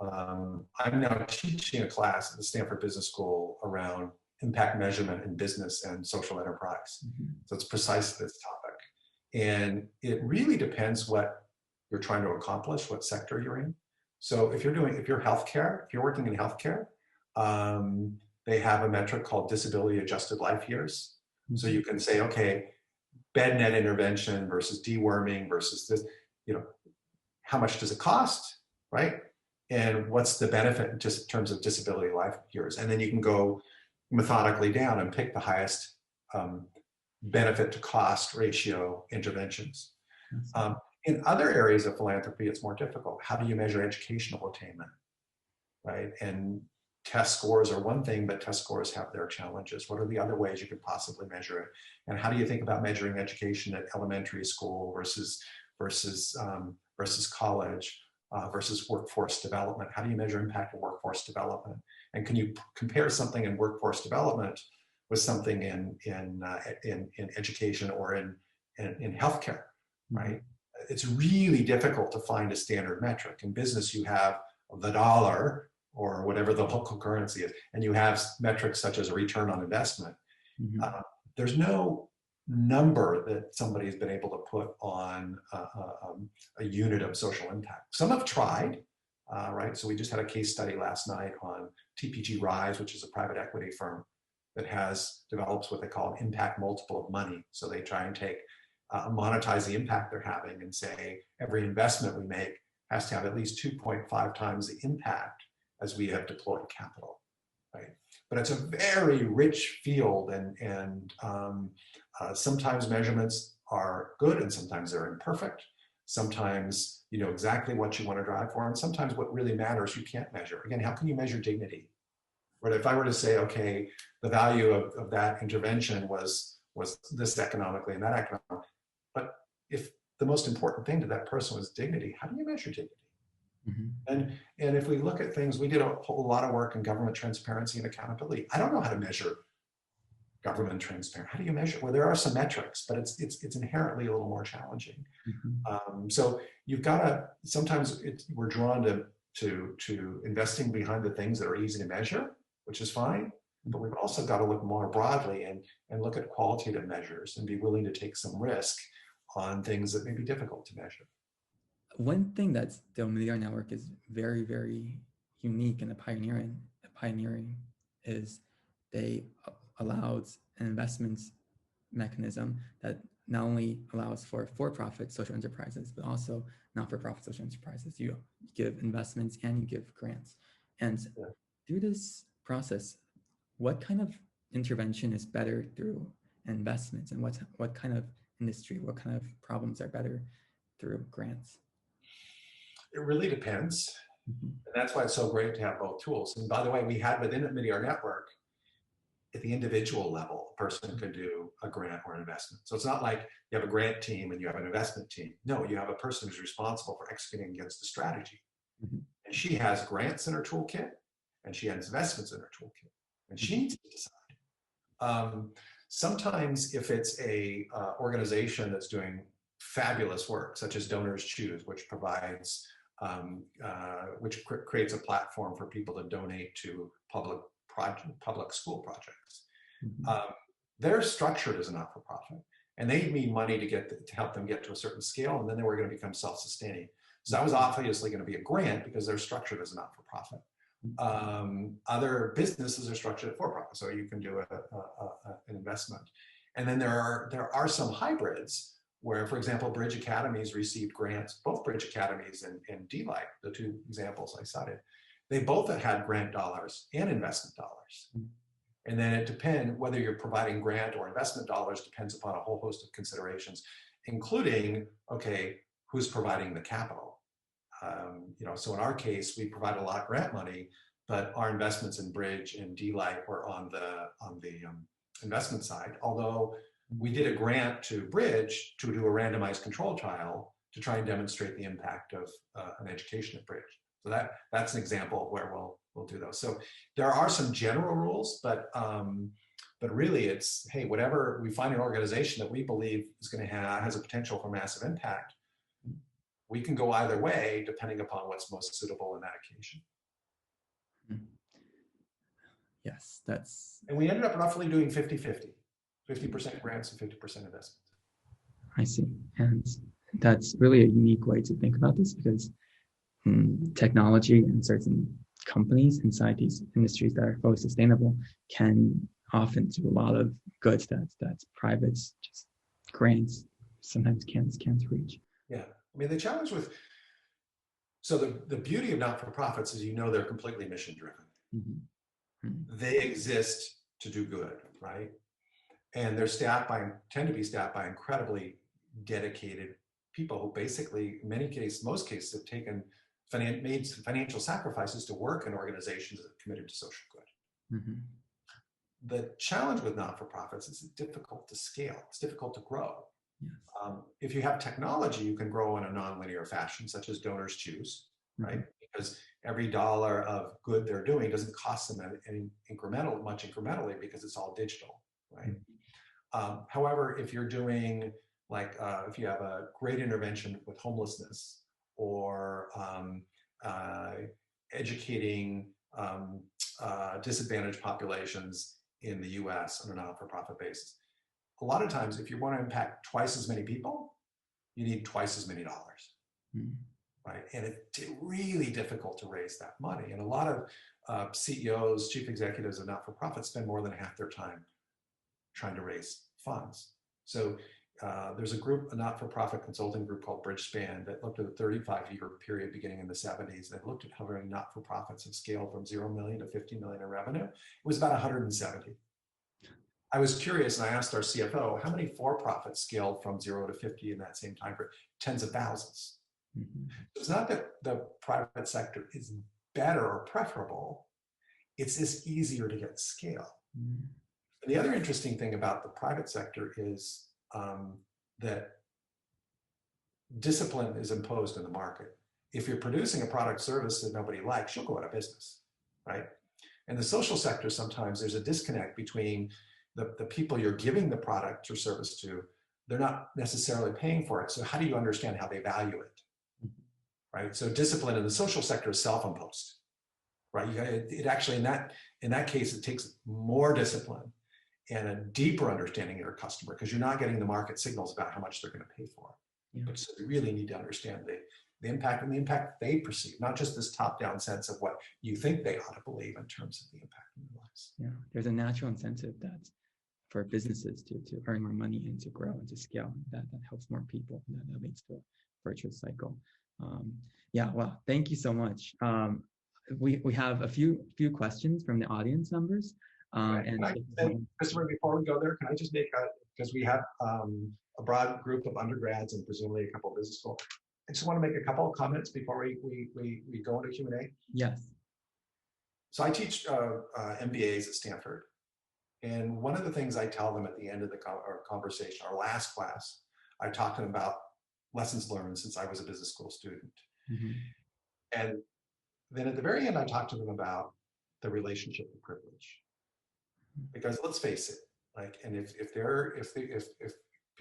Speaker 2: I'm now teaching a class at the Stanford Business School around impact measurement in business and social enterprise. So it's precisely this topic. And it really depends what you're trying to accomplish, what sector you're in. So if you're healthcare, if you're working in healthcare, they have a metric called disability adjusted life years. So you can say, okay, bed net intervention versus deworming versus this, how much does it cost, right? And what's the benefit just in terms of disability life years? And then you can go methodically down and pick the highest benefit to cost ratio interventions. In other areas of philanthropy, it's more difficult. How do you measure educational attainment, right? And test scores are one thing, but test scores have their challenges. What are the other ways you could possibly measure it? And how do you think about measuring education at elementary school versus college versus workforce development? How do you measure impact of workforce development? And can you compare something in workforce development with something in education or in healthcare, right? It's really difficult to find a standard metric. In business, you have the dollar or whatever the local currency is, and you have metrics such as a return on investment. There's no number that somebody's been able to put on a unit of social impact. Some have tried, right? So we just had a case study last night on TPG Rise, which is a private equity firm that develops what they call an impact multiple of money. So they try and monetize the impact they're having and say every investment we make has to have at least 2.5 times the impact as we have deployed capital, right? But it's a very rich field, and sometimes measurements are good and sometimes they're imperfect. Sometimes you know exactly what you want to drive for, and sometimes what really matters you can't measure. Again, how can you measure dignity? But if I were to say, okay, the value of that intervention was this economically and that economically, but if the most important thing to that person was dignity, how do you measure dignity? And if we look at things, we did a whole lot of work in government transparency and accountability. I don't know how to measure government transparency. How do you measure? Well, there are some metrics, but it's inherently a little more challenging. So you've got to, sometimes we're drawn to investing behind the things that are easy to measure, which is fine, but we've also got to look more broadly and look at qualitative measures and be willing to take some risk on things that may be difficult to measure.
Speaker 1: One thing that the Omidyar Network is very, very unique and pioneering is they allowed an investments mechanism that not only allows for-profit social enterprises, but also not-for-profit social enterprises. You give investments and you give grants. And through this process, what kind of intervention is better through investments, and what kind of industry, what kind of problems are better through grants?
Speaker 2: It really depends. And that's why it's so great to have both tools. And by the way, we had within Omidyar Network, at the individual level, a person can do a grant or an investment. So it's not like you have a grant team and you have an investment team. No, you have a person who's responsible for executing against the strategy. And she has grants in her toolkit and she has investments in her toolkit. And she needs to decide. Sometimes if it's a organization that's doing fabulous work, such as Donors Choose, which provides creates a platform for people to donate to public school projects. They're structured as a not-for-profit, and they need money to help them get to a certain scale, and then they were going to become self-sustaining. So that was obviously going to be a grant because they're structured as a not-for-profit. Other businesses are structured as for-profit, so you can do an investment. And then there are some hybrids where, for example, Bridge Academies received grants, both Bridge Academies and D-Light, the two examples I cited. They both had grant dollars and investment dollars. And then it depends whether you're providing grant or investment dollars depends upon a whole host of considerations, including, okay, who's providing the capital? So in our case, we provide a lot of grant money, but our investments in Bridge and D-Light were on the investment side, although we did a grant to Bridge to do a randomized control trial to try and demonstrate the impact of an education at Bridge. So that's an example of where we'll do those. So there are some general rules, but really it's, hey, whatever we find an organization that we believe is going to has a potential for massive impact, we can go either way depending upon what's most suitable in that occasion.
Speaker 1: Yes, that's.
Speaker 2: And we ended up roughly doing 50-50, 50% grants and 50% investments.
Speaker 1: I see. And that's really a unique way to think about this, because technology and certain companies inside these industries that are fully sustainable can often do a lot of good that private just grants sometimes can't reach.
Speaker 2: Yeah. I mean, the challenge with, so the beauty of not-for-profits is, they're completely mission driven.
Speaker 1: Mm-hmm. Mm-hmm.
Speaker 2: They exist to do good, right? And they're tend to be staffed by incredibly dedicated people who basically, in most cases, have made financial sacrifices to work in organizations that are committed to social good.
Speaker 1: Mm-hmm.
Speaker 2: The challenge with not-for-profits is it's difficult to scale. It's difficult to grow.
Speaker 1: Yes.
Speaker 2: If you have technology, you can grow in a nonlinear fashion, such as donors choose, right?
Speaker 1: Mm-hmm.
Speaker 2: Because every dollar of good they're doing doesn't cost them much incrementally, because it's all digital, right?
Speaker 1: Mm-hmm.
Speaker 2: However, if you're doing if you have a great intervention with homelessness, or educating disadvantaged populations in the US on a not-for-profit basis, a lot of times, if you want to impact twice as many people, you need twice as many dollars, right? And it's really difficult to raise that money. And a lot of CEOs, chief executives of not-for-profits spend more than half their time trying to raise funds. So there's a not-for-profit consulting group called Bridgespan that looked at a 35-year period beginning in the 70s. They looked at how many not-for-profits have scaled from 0 million to 50 million in revenue. It was about 170. I was curious, and I asked our CFO, how many for-profits scaled from 0 to 50 in that same time frame? Tens of thousands. Mm-hmm. It's not that the private sector is better or preferable, it's just easier to get scale. Mm-hmm. And the other interesting thing about the private sector is that discipline is imposed in the market. If you're producing a product service that nobody likes, you'll go out of business, right? In the social sector, sometimes there's a disconnect between the people you're giving the product or service to. They're not necessarily paying for it. So how do you understand how they value it, right? So discipline in the social sector is self-imposed, right? It actually, in that case, it takes more discipline and a deeper understanding of your customer, because you're not getting the market signals about how much they're going to pay for. Yeah. But so you really need to understand the impact, and the impact they perceive, not just this top-down sense of what you think they ought to believe in terms of the impact in their lives.
Speaker 1: Yeah, there's a natural incentive that for businesses to earn more money and to grow and to scale. That helps more people. That leads to a virtuous cycle. Yeah, well, thank you so much. We have a few questions from the audience members.
Speaker 2: Christopher, before we go there, can I just make because we have a broad group of undergrads and presumably a couple of business schools. I just want to make a couple of comments before we go into Q&A.
Speaker 1: Yes.
Speaker 2: So I teach MBAs at Stanford. And one of the things I tell them at the end of our conversation, our last class, I talk to them about lessons learned since I was a business school student. Mm-hmm. And then at the very end, I talk to them about the relationship of privilege. Because let's face it, and if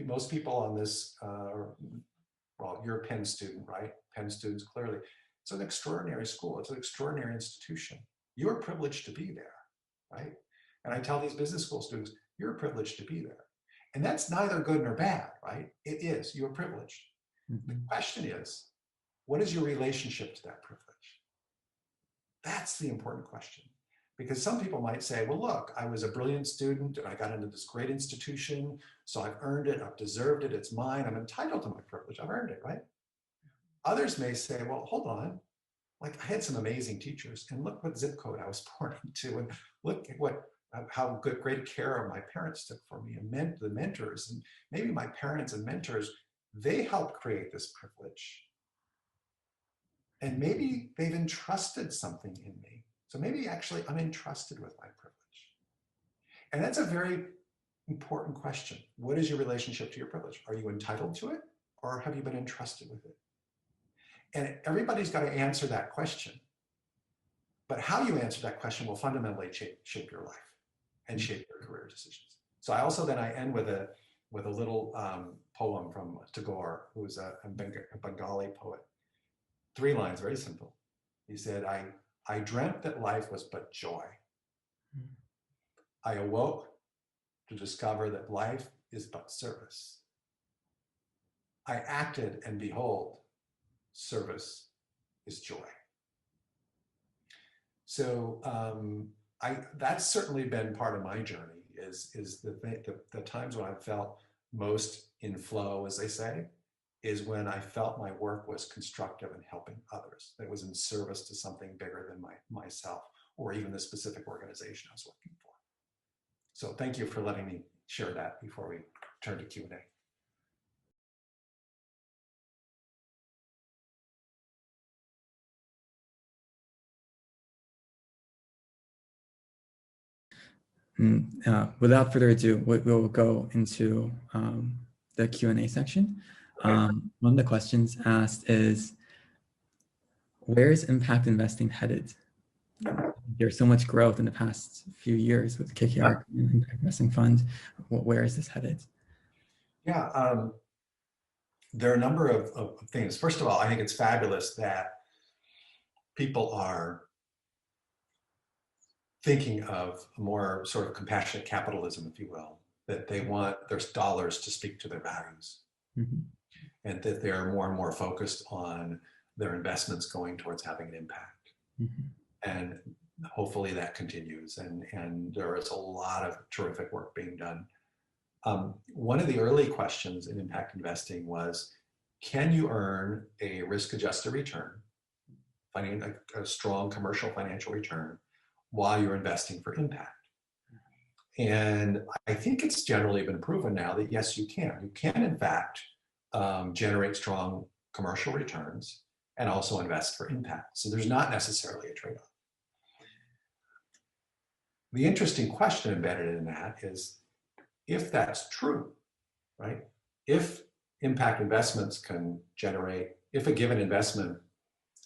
Speaker 2: most people on this, well, you're a Penn student, right? Penn students, clearly, it's an extraordinary school. It's an extraordinary institution. You're privileged to be there, right? And I tell these business school students, you're privileged to be there. And that's neither good nor bad, right? It is, you're privileged. Mm-hmm. The question is, what is your relationship to that privilege? That's the important question. Because some people might say, well, look, I was a brilliant student and I got into this great institution, so I've earned it, I've deserved it, it's mine, I'm entitled to my privilege, I've earned it, right? Others may say, well, hold on, I had some amazing teachers, and look what zip code I was born into, and look at how great care my parents took for me, and the mentors, and maybe my parents and mentors, they helped create this privilege. And maybe they've entrusted something in me. So maybe actually I'm entrusted with my privilege. And that's a very important question. What is your relationship to your privilege? Are you entitled to it, or have you been entrusted with it? And everybody's got to answer that question. But how you answer that question will fundamentally shape your life and shape your career decisions. So I end with a little poem from Tagore, who is a Bengali poet. 3 lines, very simple. He said, I dreamt that life was but joy. I awoke to discover that life is but service. I acted, and behold, service is joy. So that's certainly been part of my journey, is the times when I felt most in flow, as they say, is when I felt my work was constructive and helping others, that was in service to something bigger than myself, or even the specific organization I was working for. So thank you for letting me share that before we turn to Q&A.
Speaker 1: Without further ado, we'll go into the Q&A section. One of the questions asked is, where is impact investing headed? There's so much growth in the past few years with KKR and Impact Investing Fund. Where is this headed?
Speaker 2: Yeah, there are a number of things. First of all, I think it's fabulous that people are thinking of more sort of compassionate capitalism, if you will, that they want their dollars to speak to their values, and that they're more and more focused on their investments going towards having an impact. And hopefully that continues, and there is a lot of terrific work being done. One of the early questions in impact investing was, can you earn a risk-adjusted return, finding a strong commercial financial return, while you're investing for impact? And I think it's generally been proven now that yes, you can. You can, in fact, generate strong commercial returns and also invest for impact. So there's not necessarily a trade-off. The interesting question embedded in that is, if that's true, right? If impact investments can generate, if a given investment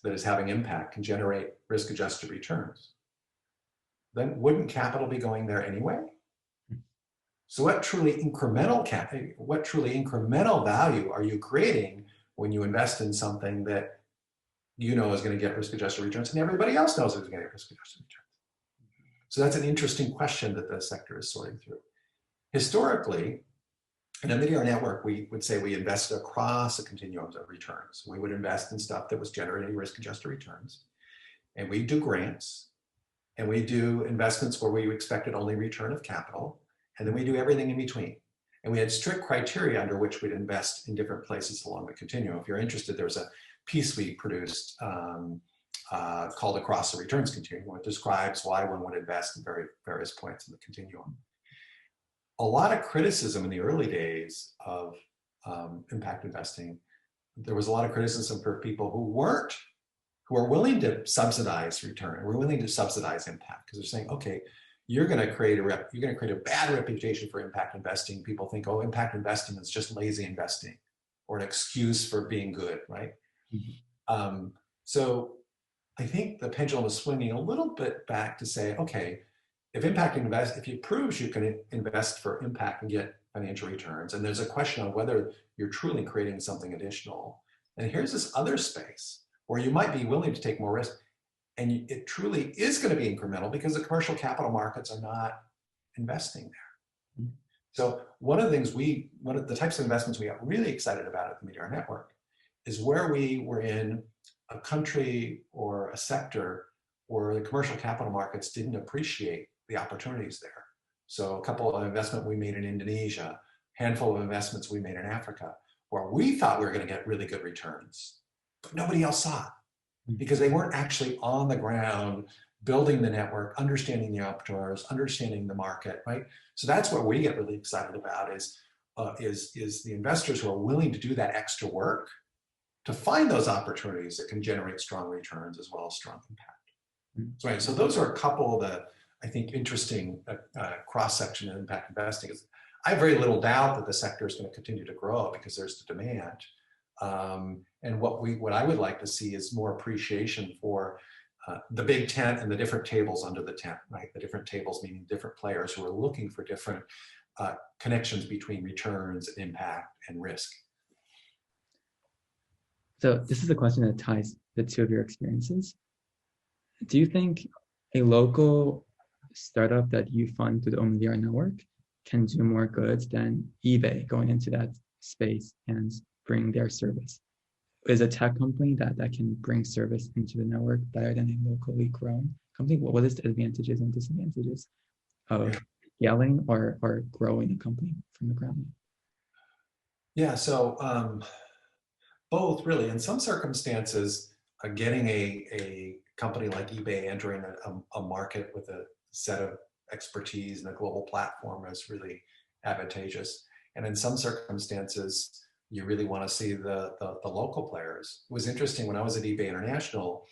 Speaker 2: that is having impact can generate risk-adjusted returns, then wouldn't capital be going there anyway? So what truly incremental value are you creating when you invest in something that you know is going to get risk-adjusted returns and everybody else knows is going to get risk-adjusted returns? So that's an interesting question that the sector is sorting through. Historically, in Omidyar Network, we would say we invested across a continuum of returns. We would invest in stuff that was generating risk-adjusted returns, and we do grants, and we do investments where we expected only return of capital, and then we do everything in between. And we had strict criteria under which we'd invest in different places along the continuum. If you're interested, there's a piece we produced called Across the Returns Continuum, which describes why one would invest in various points in the continuum. A lot of criticism in the early days of impact investing, there was a lot of criticism for people who are willing to subsidize return, were willing to subsidize impact, because they're saying, okay, you're going to create a bad reputation for impact investing. People think, oh, impact investing is just lazy investing or an excuse for being good, right? So I think the pendulum is swinging a little bit back to say, okay, if it proves you can invest for impact and get financial returns, and there's a question on whether you're truly creating something additional, and here's this other space where you might be willing to take more risk, and it truly is going to be incremental because the commercial capital markets are not investing there. So one of the types of investments we got really excited about at the Omidyar Network is where we were in a country or a sector where the commercial capital markets didn't appreciate the opportunities there. So a couple of investments we made in Indonesia, a handful of investments we made in Africa, where we thought we were going to get really good returns, but nobody else saw it because they weren't actually on the ground building the network, understanding the operators, understanding the market, right? So that's what we get really excited about is the investors who are willing to do that extra work to find those opportunities that can generate strong returns as well as strong impact. Right. So those are a couple of the, I think, interesting cross-section of impact investing. I have very little doubt that the sector is going to continue to grow because there's the demand. And what I would like to see is more appreciation for the big tent and the different tables under the tent, right? The different tables meaning different players who are looking for different connections between returns, impact, and risk.
Speaker 1: So this is a question that ties the two of your experiences. Do you think a local startup that you fund through the Omidyar Network can do more good than eBay going into that space and bring their service. Is a tech company that can bring service into the network better than a locally grown company? What is the advantages and disadvantages of scaling or growing a company from the ground up?
Speaker 2: Yeah, so both really. In some circumstances, getting a company like eBay entering a market with a set of expertise and a global platform is really advantageous. And in some circumstances, you really want to see the local players. It was interesting when I was at eBay International.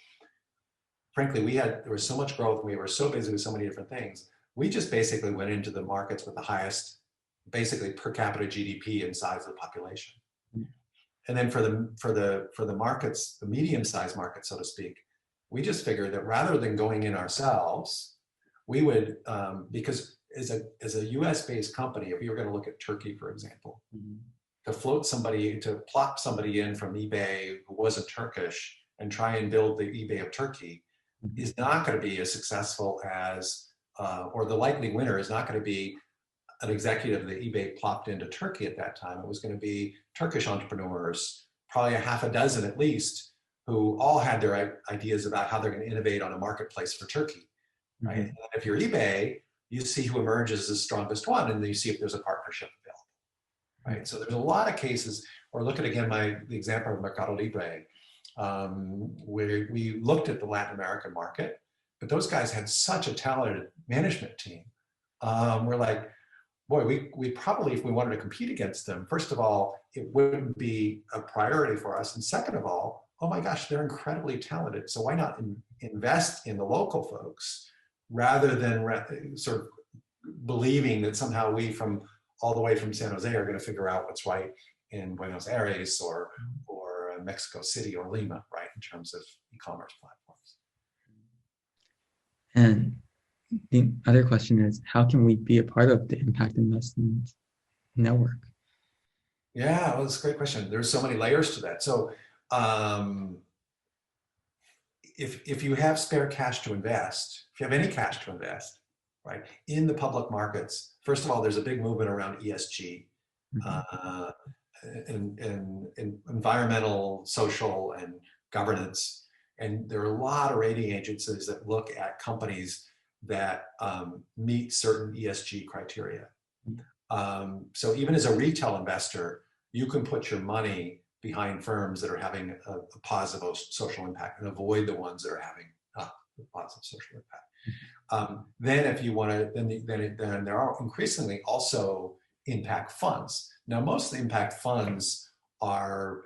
Speaker 2: Frankly, there was so much growth. We were so busy with so many different things. We just basically went into the markets with the highest, basically per capita GDP and size of the population. And then for the markets, the medium-sized market, so to speak, we just figured that rather than going in ourselves, we would, because as a US-based company, if you were going to look at Turkey, for example, to plop somebody in from eBay who wasn't Turkish and try and build the eBay of Turkey is not going to be as successful as, or the likely winner is not going to be an executive that eBay plopped into Turkey at that time. It was going to be Turkish entrepreneurs, probably a half a dozen at least, who all had their ideas about how they're going to innovate on a marketplace for Turkey, right? And if you're eBay, you see who emerges as the strongest one, and then you see if there's a partnership available, right? So there's a lot of cases, or look at again the example of Mercado Libre, where we looked at the Latin American market, but those guys had such a talented management team. We're like, boy, we probably, if we wanted to compete against them, first of all, it wouldn't be a priority for us. And second of all, oh my gosh, they're incredibly talented. So why not invest in the local folks rather than sort of believing that somehow we from all the way from San Jose are going to figure out what's right in Buenos Aires or Mexico City or Lima, right, in terms of e-commerce platforms.
Speaker 1: And the other question is, how can we be a part of the impact investment network?
Speaker 2: Yeah, well, that's a great question. There's so many layers to that. So if you have spare cash to invest, if you have any cash to invest, right, in the public markets, first of all, there's a big movement around ESG, and environmental, social, and governance. And there are a lot of rating agencies that look at companies that meet certain ESG criteria. So even as a retail investor, you can put your money behind firms that are having a positive social impact and avoid the ones that are having a positive social impact. Then if you want to, then there are increasingly also impact funds. Now, most of the impact funds are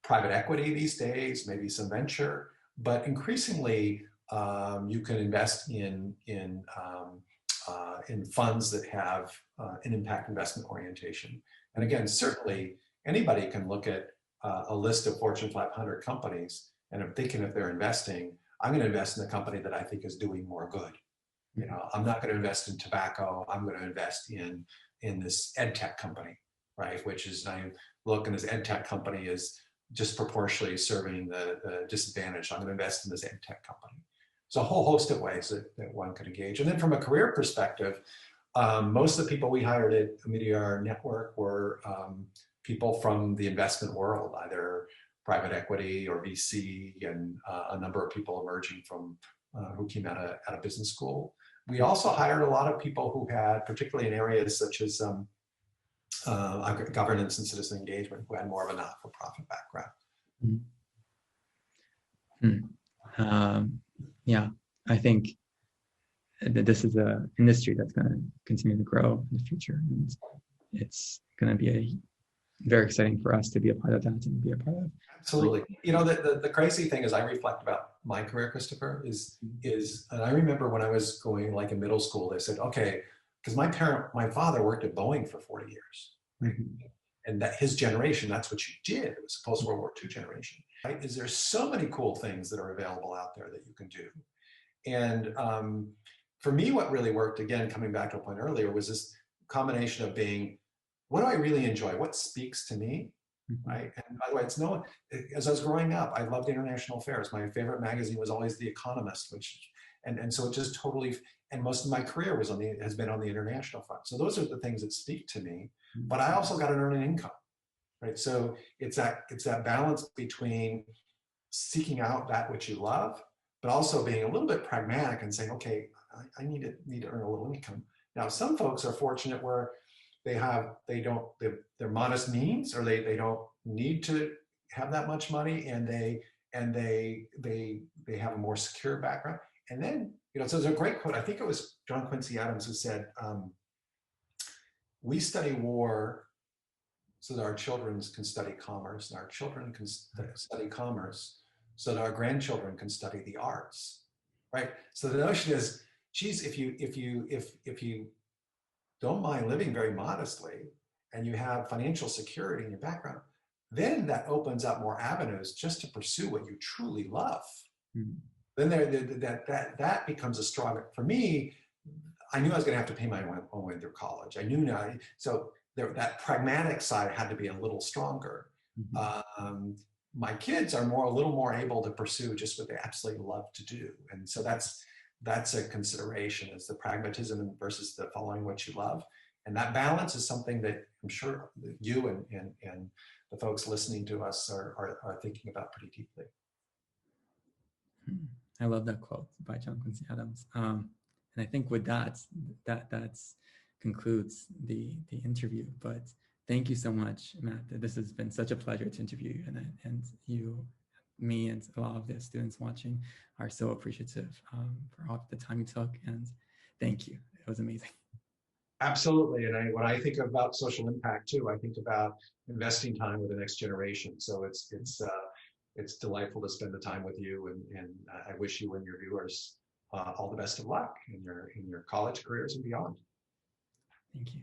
Speaker 2: private equity these days, maybe some venture, but increasingly you can invest in funds that have an impact investment orientation. And again, certainly anybody can look at a list of Fortune 500 companies, and I'm thinking if they're investing, I'm going to invest in a company that I think is doing more good. You know, I'm not going to invest in tobacco. I'm going to invest in this ed tech company, right? Which is, I'm looking, this ed tech company is disproportionately serving the disadvantaged. I'm going to invest in this ed tech company. So a whole host of ways that one could engage. And then from a career perspective, most of the people we hired at Omidyar Network were people from the investment world, either private equity or VC, and a number of people emerging from who came out of business school. We also hired a lot of people who had, particularly in areas such as governance and citizen engagement, who had more of a not-for-profit background.
Speaker 1: Yeah, I think that this is an industry that's going to continue to grow in the future, and it's going to be very exciting for us to be a part of that and be a part of.
Speaker 2: Absolutely. You know, the crazy thing is, I reflect about my career, Christopher, is, and I remember when I was going like in middle school, they said, okay, because my father worked at Boeing for 40 years. And that his generation, that's what you did. It was a post-World War II generation. Right? Is there's so many cool things that are available out there that you can do. And for me, what really worked, again, coming back to a point earlier, was this combination of being, what do I really enjoy? What speaks to me? Right? And by the way, it's no, as I was growing up, I loved international affairs. My favorite magazine was always The Economist, and so it just totally, and most of my career has been on the international front. So those are the things that speak to me, but I also got to earn an income. right? So it's that balance between seeking out that which you love, but also being a little bit pragmatic and saying, okay, I need to earn a little income. Now, some folks are fortunate where they're modest means, or they don't need to have that much money, and they have a more secure background. And then, so there's a great quote. I think it was John Quincy Adams who said, "We study war so that our children can study commerce, and our children can study commerce so that our grandchildren can study the arts." Right. So the notion is, geez, if you don't mind living very modestly, and you have financial security in your background, then that opens up more avenues just to pursue what you truly love. Mm-hmm. Then that becomes a strong, for me, I knew I was going to have to pay my own way through college. I knew now, so that pragmatic side had to be a little stronger. Mm-hmm. My kids are a little more able to pursue just what they absolutely love to do. And so that's a consideration, is the pragmatism versus the following what you love. And that balance is something that I'm sure you and the folks listening to us are thinking about pretty deeply.
Speaker 1: I love that quote by John Quincy Adams. And I think with that concludes the interview. But thank you so much, Matt. This has been such a pleasure to interview you, and you, me, and a lot of the students watching are so appreciative for all the time you took, and thank you. It was amazing.
Speaker 2: Absolutely. And when I think about social impact too, I think about investing time with the next generation. So it's delightful to spend the time with you, and I wish you and your viewers all the best of luck in your college careers and beyond.
Speaker 1: Thank you.